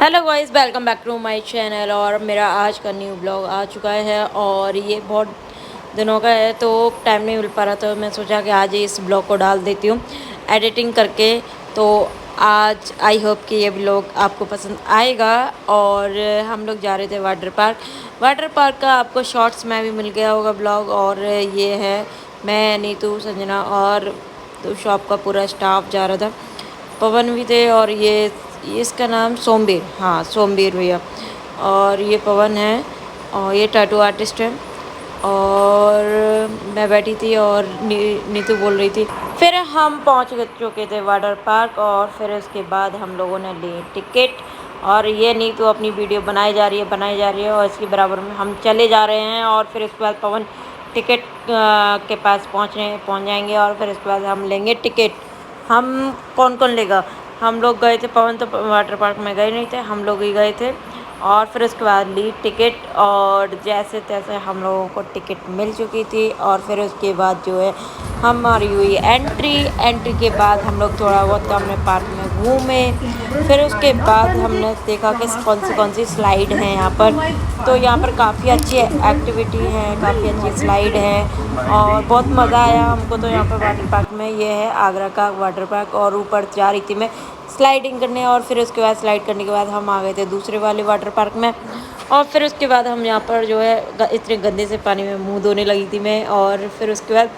Hello guys, welcome back to my channel. और मेरा आज का न्यू ब्लॉग आ चुका है और ये बहुत दिनों का है तो टाइम नहीं मिल पा रहा, तो मैं सोचा कि आज ही इस ब्लॉग को डाल देती हूँ एडिटिंग करके। तो आज आई होप कि ये ब्लॉग आपको पसंद आएगा। और हम लोग जा रहे थे वाटर पार्क का आपको शॉर्ट्स में भी मिल गया होगा ब्लॉग। और ये है मैं, नीतू, संजना और तो शॉप का पूरा स्टाफ जा रहा था। पवन भी थे और ये इसका नाम सोमवीर, हाँ सोमवीर भैया। और ये पवन है और ये टैटू आर्टिस्ट है। और मैं बैठी थी और नीतू बोल रही थी। फिर हम पहुंच चुके थे वाटर पार्क और फिर उसके बाद हम लोगों ने लिए टिकट। और ये नीतू अपनी वीडियो बनाई जा रही है और इसके बराबर में हम चले जा रहे हैं। और फिर उसके बाद पवन टिकट के पास पहुंच जाएंगे और फिर उसके बाद हम लेंगे टिकट। हम कौन कौन लेगा, हम लोग गए थे, पवन तो वाटर पार्क में गए नहीं थे, हम लोग ही गए थे। और फिर उसके बाद ली टिकट और जैसे तैसे हम लोगों को टिकट मिल चुकी थी। और फिर उसके बाद जो है हमारी हुई एंट्री के बाद हम लोग थोड़ा बहुत हमने पार्क में घूमे। फिर उसके बाद हमने देखा कि कौन सी स्लाइड है यहाँ पर। तो यहाँ पर काफ़ी अच्छी एक्टिविटी है, काफ़ी अच्छी स्लाइड है और बहुत मज़ा आया हमको। तो यहाँ पर वाटर पार्क में ये है आगरा का वाटर पार्क। और ऊपर जा रही थी मैं स्लाइडिंग करने और फिर उसके बाद स्लाइड करने के बाद हम आ गए थे दूसरे वाले वाटर पार्क में। और फिर उसके बाद हम यहाँ पर जो है इतने गंदे से पानी में मुंह धोने लगी थी मैं। और फिर उसके बाद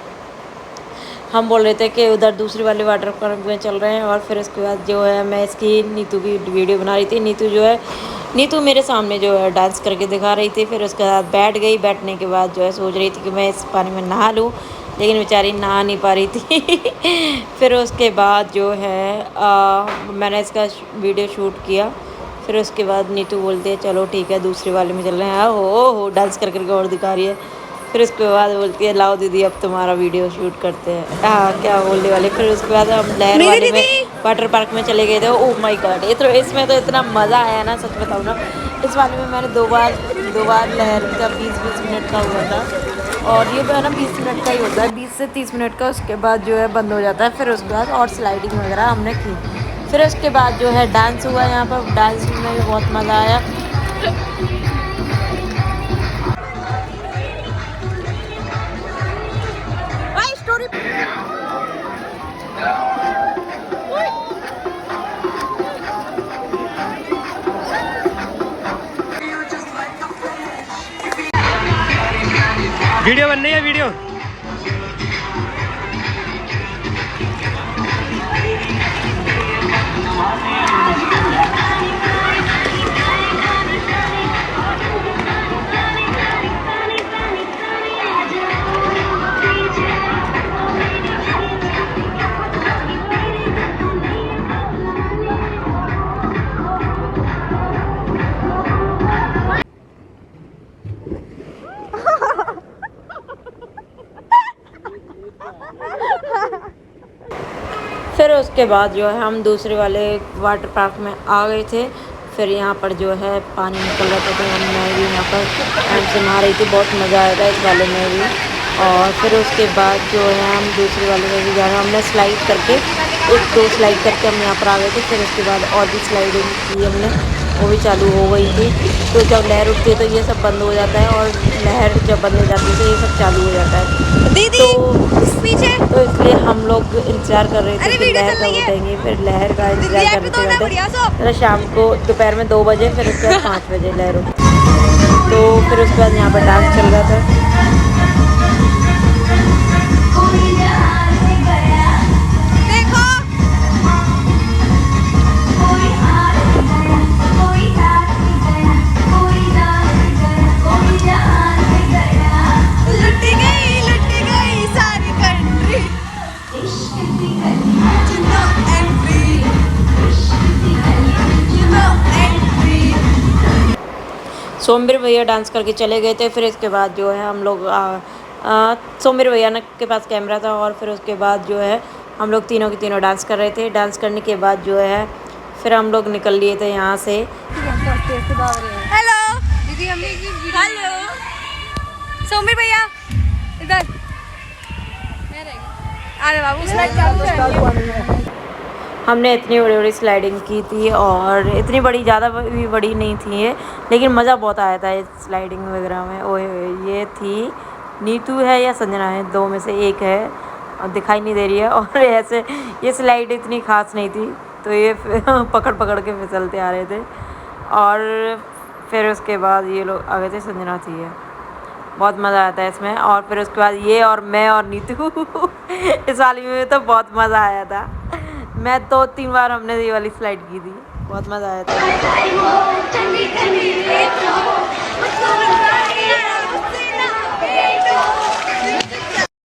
हम बोल रहे थे कि उधर दूसरे वाले वाटर पार्क में चल रहे हैं। और फिर उसके बाद जो है मैं इसकी नीतू की वीडियो बना रही थी। नीतू मेरे सामने जो है डांस करके दिखा रही थी। फिर उसके बाद बैठ गई, बैठने के बाद जो है सोच रही थी कि मैं इस पानी में नहा लूँ, लेकिन बेचारी नहा नहीं पा रही थी। फिर उसके बाद जो है मैंने इसका वीडियो शूट किया। फिर उसके बाद नीतू बोलती है चलो ठीक है दूसरे वाले में चल रहे हैं। हो डांस कर करके और दिखा रही है। फिर उसके बाद बोलती है लाओ दीदी अब तुम्हारा वीडियो शूट करते हैं। क्या बोलने वाले। फिर उसके बाद हम लहर वाले में वाटर पार्क में चले गए थे। ओह माय गॉड, इसमें तो इतना मज़ा आया ना, सच बताऊँ ना। इस वाले में मैंने दो बार लहर का 20-20 मिनट का हुआ था। और ये जो है ना 20 मिनट का ही होता है, 20 से 30 मिनट का। उसके बाद जो है बंद हो जाता है। फिर उसके बाद और स्लाइडिंग वगैरह हमने की। फिर उसके बाद जो है डांस हुआ यहाँ पर, डांस में भी बहुत मज़ा आया। वीडियो बन रही है वीडियो। फिर उसके बाद जो है हम दूसरे वाले वाटर पार्क में आ गए थे। फिर यहाँ पर जो है पानी निकल रहा था तो मैं भी यहाँ पर हैंड से नहा रही थी। बहुत मज़ा आया था इस वाले में भी। और फिर उसके बाद जो है हम दूसरे वाले में भी जा रहे हैं। हमने स्लाइड करके 1-2 स्लाइड करके हम यहाँ पर आ गए थे। फिर उसके बाद और भी स्लाइडिंग की हमने, वो भी चालू हो गई थी। तो जब लहर उठती है तो ये सब बंद हो जाता है और लहर जब बंद हो जाती है तो ये सब चालू हो जाता है। दीदी तो इसलिए हम लोग इंतज़ार कर रहे थे कि लहर कब उठेंगे। फिर लहर का इंतज़ार करते करते फिर शाम को दोपहर में 2 बजे, फिर उसके बाद 5 बजे लहर उठी। तो फिर उसके बाद यहाँ पर डांस चल रहा था। सोमवीर भैया डांस करके चले गए थे। फिर इसके बाद जो है हम लोग सोमवीर भैया के पास कैमरा था। और फिर उसके बाद जो है हम लोग तीनों के तीनों डांस कर रहे थे। डांस करने के बाद जो है फिर हम लोग निकल लिए थे यहाँ से। हेलो दीदी, हेलो सोमवीर भैया इधर। अरे बाबू हमने इतनी बड़ी बड़ी स्लाइडिंग की थी और इतनी बड़ी, ज़्यादा भी बड़ी नहीं थी ये, लेकिन मज़ा बहुत आया था इस स्लाइडिंग वगैरह में। ओए ये थी नीतू है या संजना है, दो में से एक है और दिखाई नहीं दे रही है। और ऐसे ये स्लाइड इतनी ख़ास नहीं थी, तो ये पकड़ पकड़ के फिसलते आ रहे थे। और फिर उसके बाद ये लोग आ गए थे, संजना थी ये, बहुत मज़ा आया था इसमें। और फिर उसके बाद ये और मैं और नीतू इस वाली में तो बहुत मज़ा आया था। मैं 2-3 बार हमने ये वाली स्लाइड की थी, बहुत मज़ा आया था।